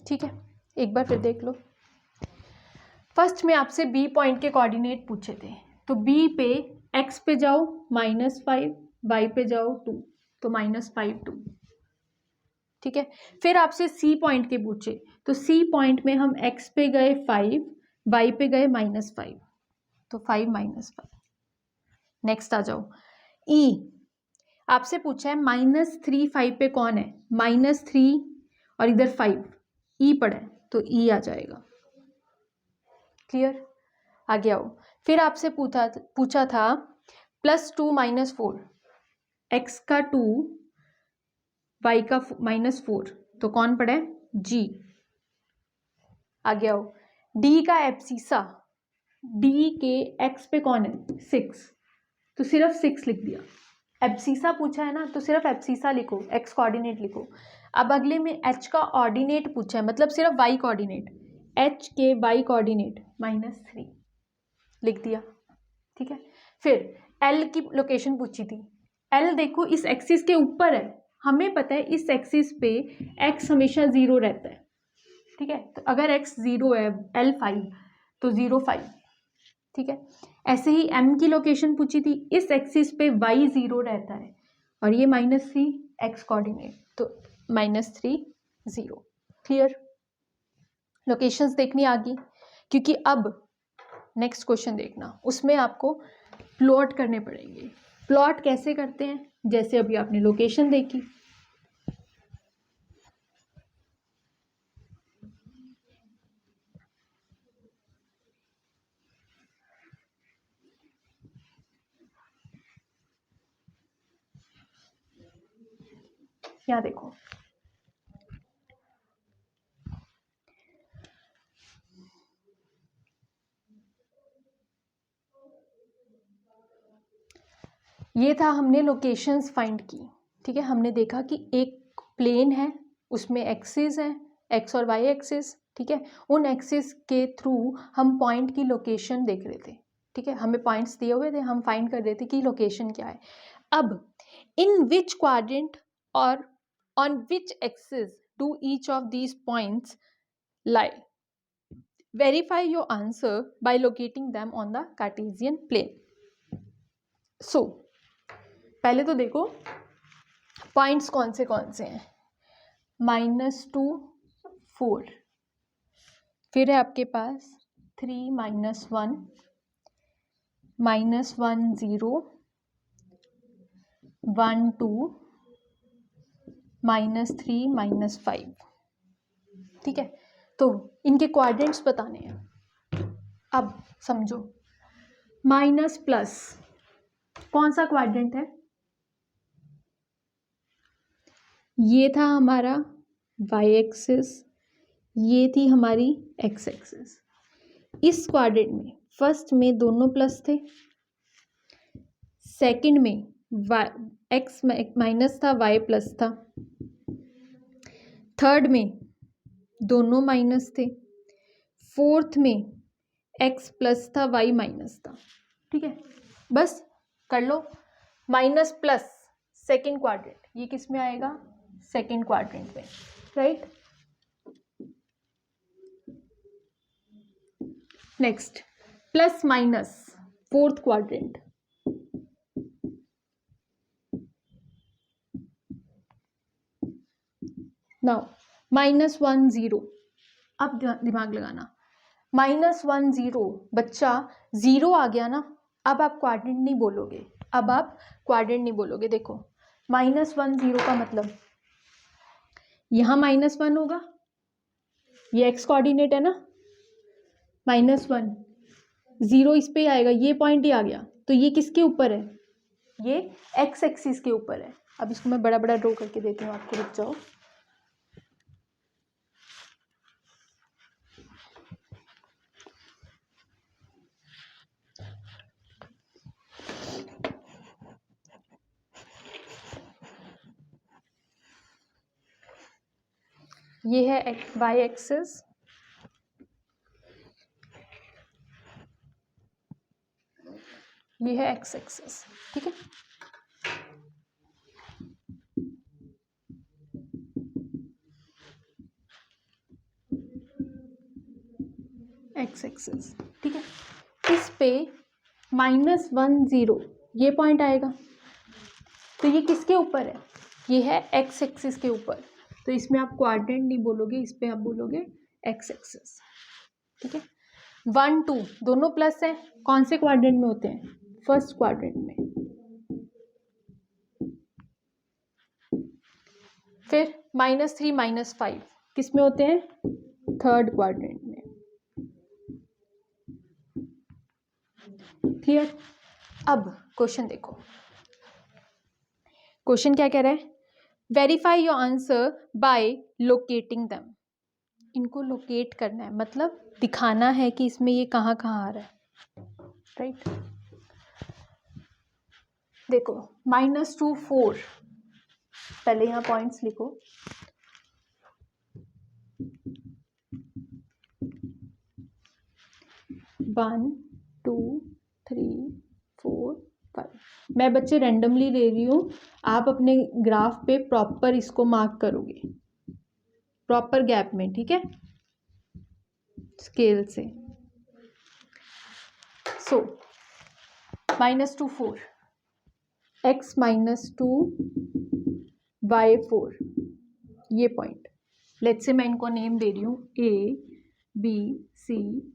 ठीक है, एक बार फिर देख लो। फर्स्ट में आपसे बी पॉइंट के कोऑर्डिनेट पूछे थे, तो बी पे एक्स पे जाओ -5, वाई पे जाओ 2, तो -5 2, ठीक है। फिर आपसे सी पॉइंट के पूछे, तो सी पॉइंट में हम एक्स पे गए 5, वाई पे गए -5, तो 5 -5। नेक्स्ट आ जाओ, ई आपसे पूछा है -3 5 पे कौन है, -3 और इधर 5, ई पड़ा है, तो ई आ जाएगा। क्लियर, आगे आओ। फिर आपसे पूछा था +2 -4, एक्स का 2 वाई का -4, तो कौन पड़ा है, जी। आगे आओ, डी का एब्सिसा, डी के एक्स पे कौन है, 6, तो सिर्फ 6 लिख दिया। एब्सिसा पूछा है ना, तो सिर्फ एब्सिसा लिखो, एक्स कोऑर्डिनेट लिखो। अब अगले में एच का ऑर्डिनेट पूछा है, मतलब सिर्फ वाई कोऑर्डिनेट, एच के वाई कोऑर्डिनेट -3 लिख दिया, ठीक है। फिर एल की लोकेशन पूछी थी, एल देखो इस एक्सिस के ऊपर है, हमें पता है इस एक्सिस पे एक्स हमेशा 0 रहता है, ठीक है। तो अगर एक्स 0 है, एल 5, तो 0 5, ठीक है। ऐसे ही एम की लोकेशन पूछी थी, इस एक्सिस पे वाई 0 रहता है और ये -3 एक्स कोऑर्डिनेट, तो -3 0। क्लियर, लोकेशंस देखनी आ गई, क्योंकि अब नेक्स्ट क्वेश्चन देखना, उसमें आपको प्लॉट करने पड़ेंगे। प्लॉट कैसे करते हैं, जैसे अभी आपने लोकेशन देखी, यहाँ देखो, ये था हमने लोकेशंस फाइंड की, ठीक है। हमने देखा कि एक प्लेन है, उसमें एक्सिस है, एक्स और वाई एक्सिस, ठीक है। उन एक्सिस के थ्रू हम पॉइंट की लोकेशन देख रहे थे, ठीक है। हमें पॉइंट्स दिए हुए थे, हम फाइंड कर रहे थे कि लोकेशन क्या है। अब इन विच क्वाड्रेंट और on which axis do each of these points lie, verify your answer by locating them on the Cartesian plane. So पहले तो देखो पॉइंट्स कौन से हैं, -2 4, फिर है आपके पास 3 -1 -1 0 1 2 -3 -5, ठीक है। तो इनके क्वाड्रेंट्स बताने हैं। अब समझो, माइनस प्लस कौन सा क्वाड्रेंट है, ये था हमारा y एक्सिस, ये थी हमारी x एक्सिस। इस क्वाड्रेंट में फर्स्ट में दोनों प्लस थे, सेकंड में x माइनस था, y प्लस था, थर्ड में दोनों माइनस थे, फोर्थ में x प्लस था, y माइनस था, ठीक है। बस कर लो, माइनस प्लस सेकेंड क्वाड्रेंट, ये किस में आएगा, सेकेंड क्वाड्रेंट में, right. Next plus minus fourth quadrant, now -1 0, अब दिमाग लगाना, -1 0 बच्चा 0 आ गया ना, अब आप क्वाड्रेंट नहीं बोलोगे, अब आप क्वाड्रेंट नहीं बोलोगे। देखो -1 0 का मतलब यहाँ -1 होगा, ये एक्स कोऑर्डिनेट है ना, -1 0 इस पे आएगा, ये पॉइंट ही आ गया, तो ये किसके ऊपर है, ये एक्स एक्सिस के ऊपर है। अब इसको मैं बड़ा बड़ा ड्रॉ करके देती हूँ आपको, रुक जाओ। ये है वाई एक्सिस, ये है एक्स एक्सिस, ठीक है। एक्स एक्सिस, ठीक है। इस पे -1 0 ये पॉइंट आएगा, तो ये किसके ऊपर है? ये है एक्स एक्सिस के ऊपर। तो इसमें आप क्वाड्रेंट नहीं बोलोगे, इस पे आप बोलोगे एक्स एक्सिस, ठीक है। 1 2 दोनों प्लस है, कौन से क्वाड्रेंट में होते हैं? फर्स्ट क्वाड्रेंट में। फिर -3 -5 किस में होते हैं? थर्ड क्वाड्रेंट में। क्लियर? अब क्वेश्चन देखो, क्वेश्चन क्या कह रहा है? Verify your answer by locating them. इनको लोकेट करना है, मतलब दिखाना है कि इसमें ये कहाँ कहाँ आ रहा है, राइट। देखो -2 4, पहले यहाँ पॉइंट्स लिखो। 1 2 3 4 5। मैं बच्चे रैंडमली ले रही हूँ, आप अपने ग्राफ पे प्रॉपर इसको मार्क करोगे, प्रॉपर गैप में, ठीक है, स्केल से। सो -2 4, x -2 y 4, ये पॉइंट। लेट्स से मैं इनको नेम दे रही हूँ A B C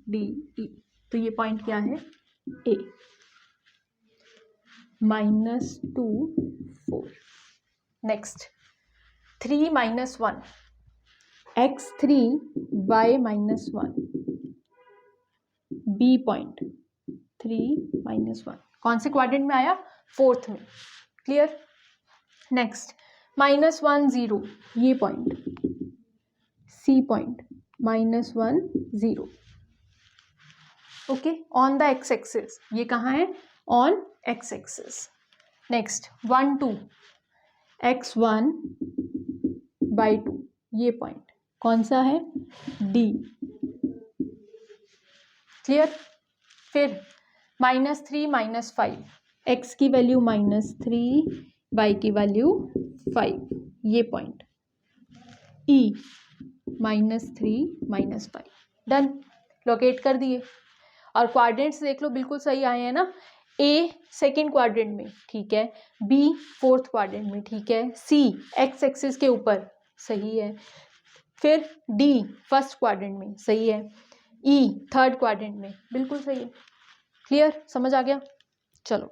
D E। तो ये पॉइंट क्या है? A। -2 4। Next 3 -1, x3 y -1, B point 3 -1 कौन से क्वाड्रेंट में आया? फोर्थ में। क्लियर? नेक्स्ट -1 0, ये point C point -1 0, okay, on the x axis. ये कहाँ है? On x axis. Next 1 2, x1 by 2, ये पॉइंट कौन सा है? D। क्लियर? फिर -3 -5, x की वैल्यू -3, y की वैल्यू 5, ये पॉइंट E -3 -5। डन, लोकेट कर दिए। और क्वाड्रेंट्स देख लो, बिल्कुल सही आए हैं ना। A सेकेंड क्वाड्रेंट में, ठीक है, B फोर्थ क्वाड्रेंट में, ठीक है, C एक्स एक्सिस के ऊपर, सही है, फिर D फर्स्ट क्वाड्रेंट में, सही है, E थर्ड क्वाड्रेंट में, बिल्कुल सही है। क्लियर? समझ आ गया? चलो,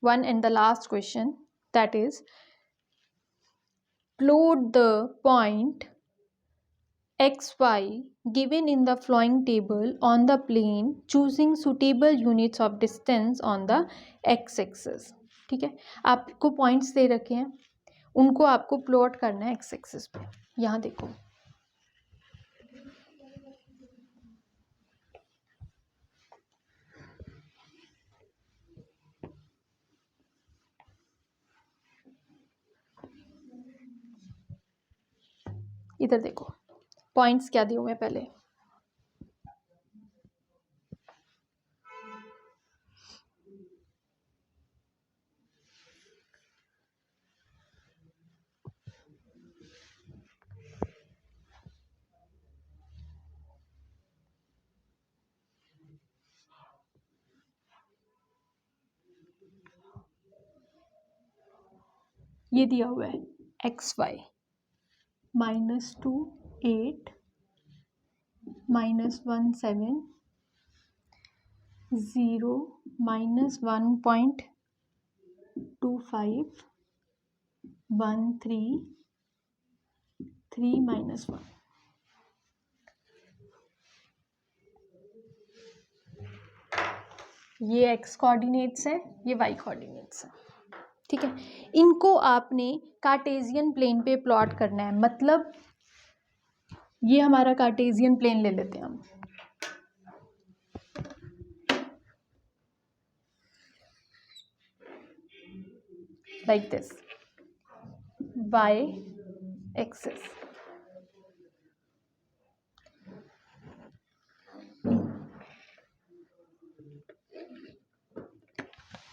one and the last question, that is plot the point xy given in the following table on the plane choosing suitable units of distance on the x axis। ठीक है, आपको पॉइंट्स दे रखे हैं, उनको आपको प्लॉट करना है एक्स एक्सिस पे। यहाँ देखो, इधर देखो पॉइंट्स क्या दिए हुए हैं पहले। ये दिया हुआ है XY -2 8 -1 7 0 -1.25 1 3 3 -1। ये एक्स कोऑर्डिनेट्स है, ये वाई कोऑर्डिनेट्स है, ठीक है। इनको आपने कार्टेशियन प्लेन पे प्लॉट करना है, मतलब ये हमारा कार्टेशियन प्लेन ले लेते हैं हम, like this, Y axis,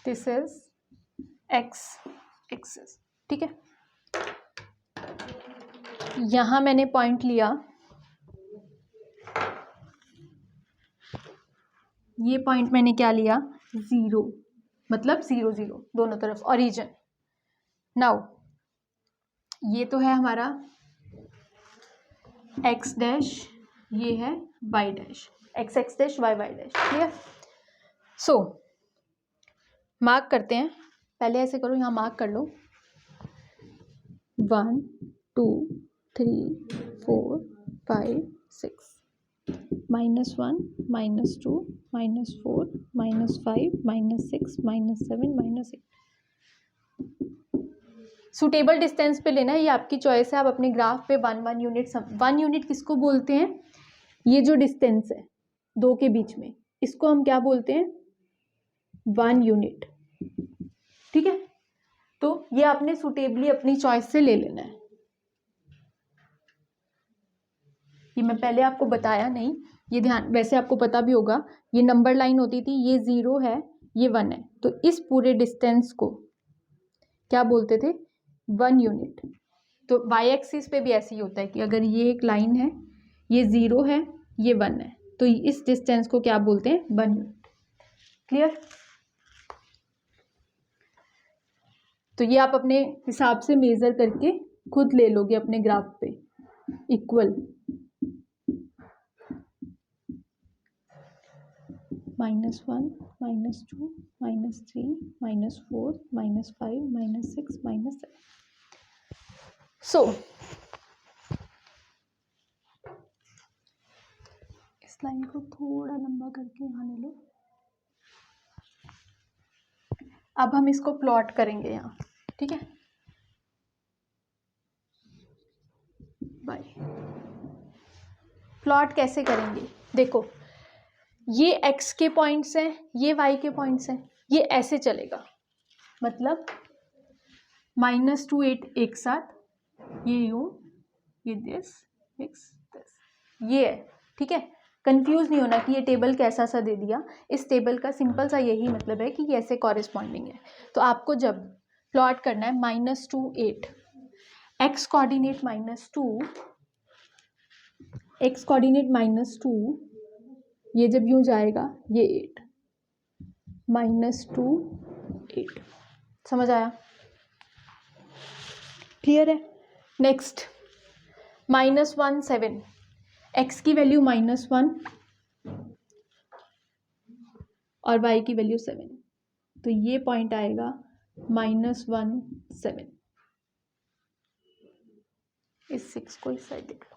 this is X axis, ठीक है। यहां मैंने पॉइंट लिया, ये पॉइंट मैंने क्या लिया, 0, मतलब 0 0 दोनों तरफ ओरिजिन। नाउ ये तो है हमारा एक्स डैश, ये है y dash, x x dash y Y dash, clear. So mark करते हैं, पहले ऐसे करो, यहाँ मार्क कर लो, 1 2 3 4 5 6, -1 -2 -4 -5 -6 -7 -8। सुटेबल डिस्टेंस पे लेना है, ये आपकी चॉइस है, आप अपने ग्राफ पे 1 यूनिट 1 यूनिट किसको बोलते हैं, ये जो डिस्टेंस है दो के बीच में, इसको हम क्या बोलते हैं, 1 यूनिट, ठीक है। तो ये आपने सुटेबली अपनी चॉइस से ले लेना है। ये मैं पहले आपको बताया नहीं, ये ध्यान, वैसे आपको पता भी होगा, ये नंबर लाइन होती थी, ये 0 है, ये 1 है, तो इस पूरे डिस्टेंस को क्या बोलते थे, 1 यूनिट। तो वाई एक्सिस पे भी ऐसे ही होता है कि अगर ये एक लाइन है, ये 0 है, ये 1 है, तो इस डिस्टेंस को क्या बोलते हैं, 1 यूनिट, क्लियर। तो ये आप अपने हिसाब से मेजर करके खुद ले लोगे अपने ग्राफ पे, इक्वल -1 -2 -3 -4 -5 -6 -7। सो इस लाइन को थोड़ा लंबा करके यहाँ ले लो। अब हम इसको प्लॉट करेंगे यहाँ, ठीक है, बाय। प्लॉट कैसे करेंगे, देखो ये x के पॉइंट्स हैं, ये y के पॉइंट्स हैं, ये ऐसे चलेगा, मतलब -2 8 एक साथ, ये यूं, ये दिस ये है, ठीक है। कंफ्यूज नहीं होना कि ये टेबल कैसा सा दे दिया, इस टेबल का सिंपल सा यही मतलब है कि ये ऐसे कॉरेस्पॉन्डिंग है। तो आपको जब प्लॉट करना है -2 8, x कोऑर्डिनेट -2, x कोऑर्डिनेट -2, ये जब यूं जाएगा, ये 8, -2 8, समझ आया, क्लियर है। नेक्स्ट -1 7, x की वैल्यू -1 और y की वैल्यू 7, तो ये पॉइंट आएगा -1 7। इस 6 को इस साइड देख लो,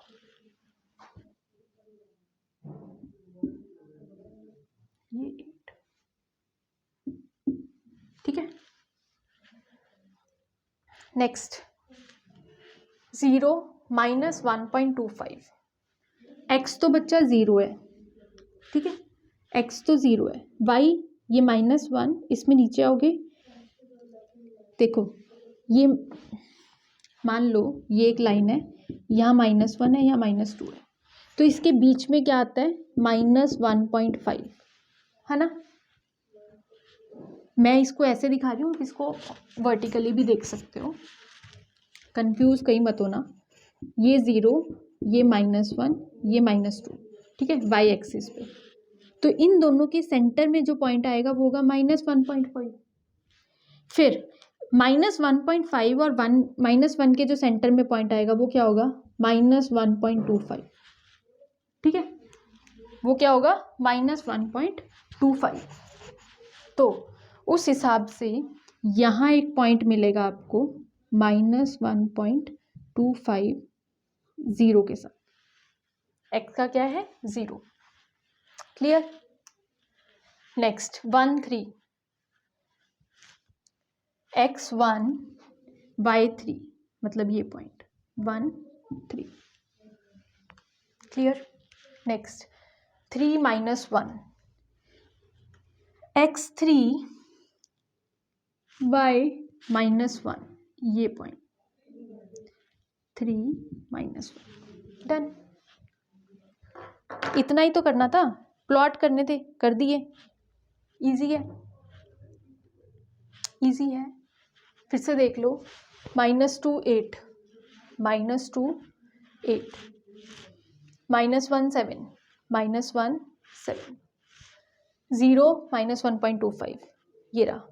ये 8, ठीक है। नेक्स्ट 0 -1.25, x तो बच्चा 0 है, ठीक है, x तो 0 है, y ये -1, इसमें नीचे आओगे, देखो ये मान लो ये एक लाइन है, यहाँ -1 है, यहाँ -2 है, तो इसके बीच में क्या आता है, -1.5, है ना। मैं इसको ऐसे दिखा रही हूँ, इसको वर्टिकली भी देख सकते हो, कंफ्यूज कहीं मत होना। ये 0, ये -1, ये -2, ठीक है, वाई एक्सिस पे। तो इन दोनों के सेंटर में जो पॉइंट आएगा वो होगा -1.5। फिर -1.5 और -1 के जो सेंटर में पॉइंट आएगा वो क्या होगा, -1.25, ठीक है, वो क्या होगा, -1.25। तो उस हिसाब से यहाँ एक पॉइंट मिलेगा आपको -1.25 0 के साथ, x का क्या है 0, क्लियर। नेक्स्ट 1 3, x1 y3 मतलब ये point 1 3, clear. Next 3 minus 1, x3 y minus 1, ये पॉइंट 3 माइनस 1, डन। इतना ही तो करना था, प्लॉट करने थे, कर दिए। इजी है, इजी है। फिर से देख लो, -2 8, -2 8, -1 7, -1 7, 0 -1.25, ये रहा।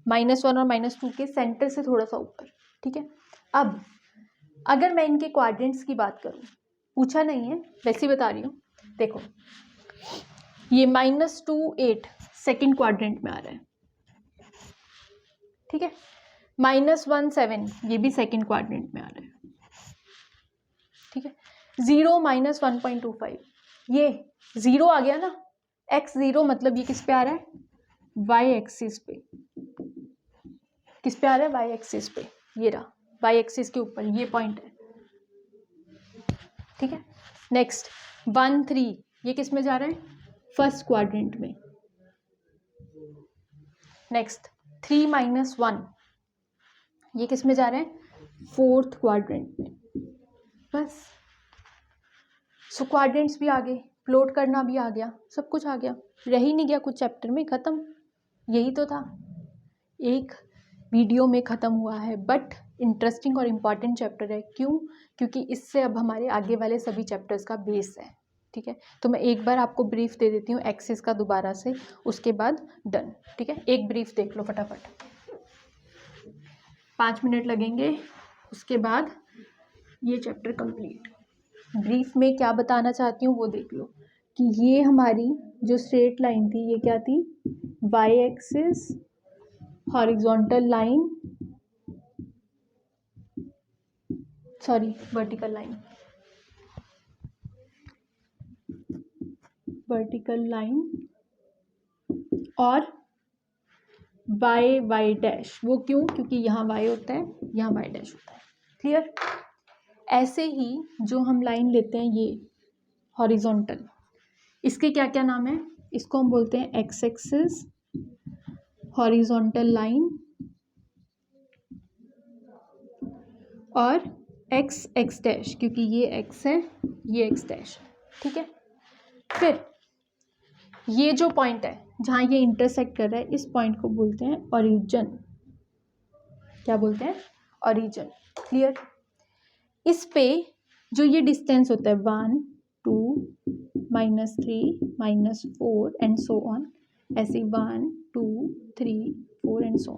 -1 और -2 के सेंटर से थोड़ा सा ऊपर, ठीक है। अब अगर मैं इनके क्वाड्रेंट्स की बात करूं, पूछा नहीं है वैसे ही बता रही हूँ। देखो ये -2 8 सेकेंड क्वाड्रेंट में आ रहा है, ठीक है। -1 7 ये भी सेकेंड क्वाड्रेंट में आ रहा है, ठीक है। 0 -1.25, ये 0 आ गया ना, x0 मतलब ये किस पे आ रहा है, y एक्सिस पे। किस पे आ रहा है, y एक्सिस पे, ये रहा, y एक्सिस के ऊपर ये पॉइंट है, ठीक है। नेक्स्ट 1 3, ये किस में जा रहा है, फर्स्ट क्वाड्रेंट में। नेक्स्ट 3 -1, ये किस में जा रहा है, फोर्थ क्वाड्रेंट में। बस, सो क्वाड्रेंट्स भी आ गए, प्लॉट करना भी आ गया, सब कुछ आ गया, रह ही नहीं गया कुछ चैप्टर में, खत्म। यही तो था, एक वीडियो में ख़त्म हुआ है, बट इंटरेस्टिंग और इम्पॉर्टेंट चैप्टर है। क्यों? क्योंकि इससे अब हमारे आगे वाले सभी चैप्टर्स का बेस है, ठीक है। तो मैं एक बार आपको ब्रीफ दे देती हूँ एक्सिस का दोबारा से, उसके बाद डन, ठीक है। एक ब्रीफ देख लो फटाफट, 5 मिनट लगेंगे, उसके बाद ये चैप्टर कंप्लीट। ब्रीफ में क्या बताना चाहती हूँ वो देख लो, कि ये हमारी जो स्ट्रेट लाइन थी, ये क्या थी, Y axis, horizontal line, sorry vertical line, vertical line और वाई वाई डैश। वो क्यों? क्योंकि यहाँ वाई होता है, यहाँ वाई डैश होता है, क्लियर। ऐसे ही जो हम लाइन लेते हैं ये हॉरिजॉन्टल, इसके क्या क्या नाम है, इसको हम बोलते हैं एक्स एक्सिस, हॉरिजॉन्टल लाइन और एक्स एक्स डैश, क्योंकि ये एक्स है, ये एक्स डैश, ठीक है। फिर ये जो पॉइंट है जहाँ ये इंटरसेक्ट कर रहा है, इस पॉइंट को बोलते हैं ओरिजिन। क्या बोलते हैं? Origin, clear. इस पे जो ये डिस्टेंस होता है 1 2 -3 -4 एंड सो ऑन, ऐसे 1 2 3 4 एंड सो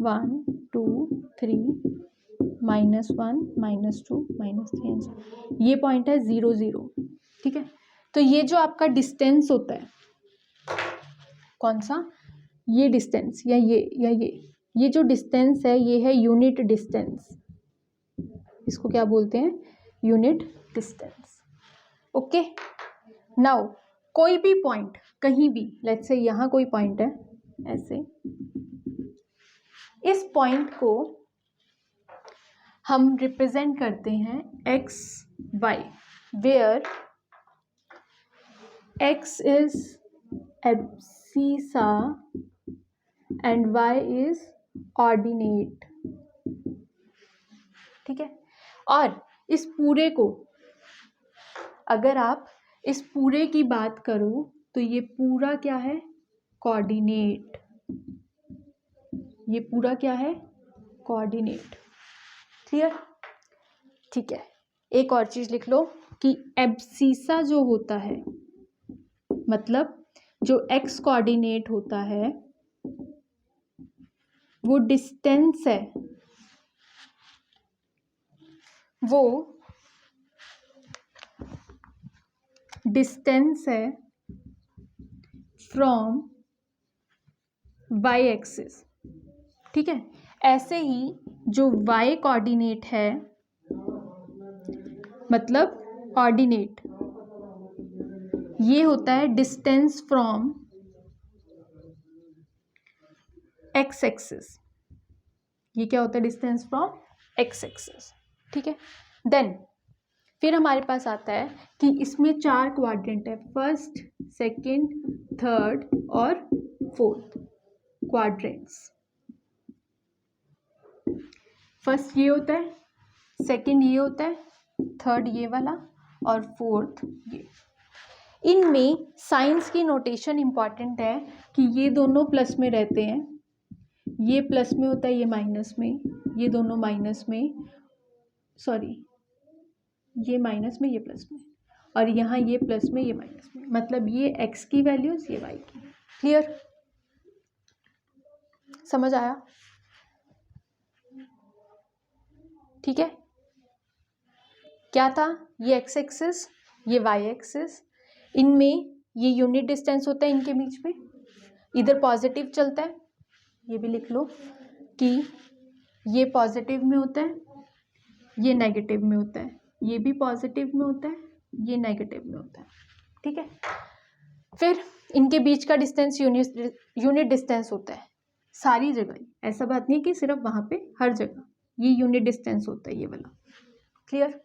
1 2 3 -1 -2 -3 एंड सो, ये पॉइंट है 0 0, ठीक है। तो ये जो आपका डिस्टेंस होता है, कौन सा, ये डिस्टेंस या ये जो डिस्टेंस है, ये है यूनिट डिस्टेंस। इसको क्या बोलते हैं? Unit distance, okay. नाउ कोई भी पॉइंट कहीं भी, लेट्स से यहाँ कोई पॉइंट है ऐसे, इस पॉइंट को हम रिप्रेजेंट करते हैं X Y, where X is abscissa and Y is ordinate, ठीक है। और इस पूरे को, अगर आप इस पूरे की बात करो तो ये पूरा क्या है? कोऑर्डिनेट। ये पूरा क्या है? कोऑर्डिनेट, क्लियर, ठीक है। एक और चीज लिख लो कि एब्सिसा जो होता है, मतलब जो एक्स कोऑर्डिनेट होता है, वो डिस्टेंस है, वो डिस्टेंस है फ्रॉम वाई एक्सिस, ठीक है। ऐसे ही जो वाई कोऑर्डिनेट है, मतलब ऑर्डिनेट, ये होता है डिस्टेंस फ्रॉम एक्स एक्सिस। ये क्या होता है? Distance from x axis. ठीक है। देन फिर हमारे पास आता है कि इसमें 4 क्वाड्रेंट है, फर्स्ट, सेकंड, थर्ड और फोर्थ क्वाड्रेंट्स। फर्स्ट ये होता है, सेकंड ये होता है, थर्ड ये वाला और फोर्थ ये। इनमें साइंस की नोटेशन इंपॉर्टेंट है कि ये दोनों प्लस में रहते हैं, ये प्लस में होता है, ये माइनस में, ये दोनों माइनस में, सॉरी ये माइनस में, ये प्लस में, और यहाँ ये प्लस में, ये माइनस में। मतलब ये x की वैल्यूज, ये y की। क्लियर? समझ आया? ठीक है। क्या था? ये x एक्सिस, ये y एक्सिस, इनमें ये यूनिट डिस्टेंस होता है इनके बीच में, इधर पॉजिटिव चलता है, ये भी लिख लो कि ये पॉजिटिव में होता है, ये नेगेटिव में होता है, ये भी पॉजिटिव में होता है, ये नेगेटिव में होता है। ठीक है। फिर इनके बीच का डिस्टेंस यूनिट डिस्टेंस होता है सारी जगह, ऐसा बात नहीं है कि सिर्फ वहां पे, हर जगह ये यूनिट डिस्टेंस होता है, ये वाला। क्लियर?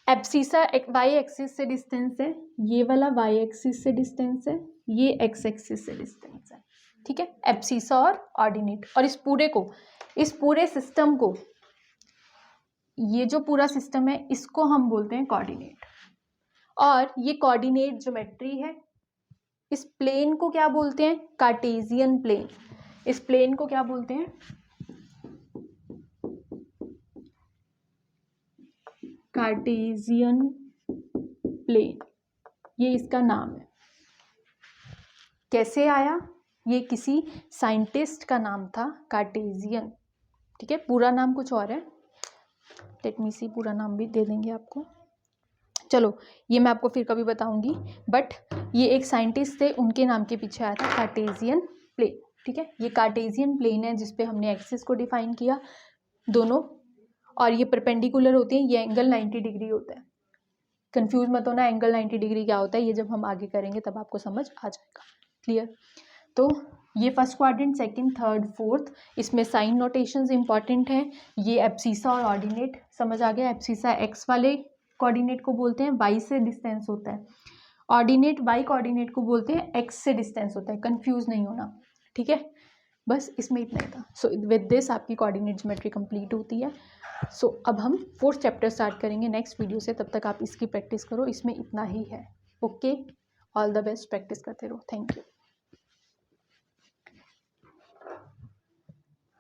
एब्सिसा वाई एक्सिस से डिस्टेंस है, ये वाला वाई एक्सिस से डिस्टेंस है, ये एक्स एक्सिस से डिस्टेंस है। ठीक है। एब्सिसा और ऑर्डिनेट। और इस पूरे सिस्टम को, ये जो पूरा सिस्टम है इसको हम बोलते हैं कोऑर्डिनेट। और ये कोऑर्डिनेट ज्योमेट्री है। इस प्लेन को क्या बोलते हैं? Cartesian plane. इस प्लेन को क्या बोलते हैं? Cartesian plane. ये इसका नाम है। कैसे आया? ये किसी साइंटिस्ट का नाम था, कार्टेशियन। ठीक है। पूरा नाम कुछ और है, लेट मी सी, पूरा नाम भी दे देंगे आपको। चलो ये मैं आपको फिर कभी बताऊंगी, बट ये एक साइंटिस्ट थे, उनके नाम के पीछे आया था कार्टेशियन प्लेन। ठीक है। ये कार्टेशियन प्लेन है जिसपे हमने एक्सिस को डिफाइन किया दोनों, और ये परपेंडिकुलर होते हैं, ये एंगल 90 डिग्री होता है। कंफ्यूज मत होना, एंगल 90 डिग्री क्या होता है, ये जब हम आगे करेंगे तब आपको समझ आ जाएगा। क्लियर? तो ये first quadrant, second, third, fourth, इसमें साइन नोटेशंस इंपॉर्टेंट हैं। ये एब्सिसा और ऑर्डिनेट समझ आ गया। एब्सिसा एक्स वाले कोऑर्डिनेट को बोलते हैं, वाई से डिस्टेंस होता है। ऑर्डिनेट वाई कोऑर्डिनेट को बोलते हैं, एक्स से डिस्टेंस होता है। कंफ्यूज नहीं होना। ठीक है। बस इसमें इतना ही था। सो विद दिस आपकी कोऑर्डिनेट ज्योमेट्री कंप्लीट होती है। सो अब हम 4th चैप्टर स्टार्ट करेंगे नेक्स्ट वीडियो से। तब तक आप इसकी प्रैक्टिस करो, इसमें इतना ही है। Okay, all the best, practice करते रहो। Thank you.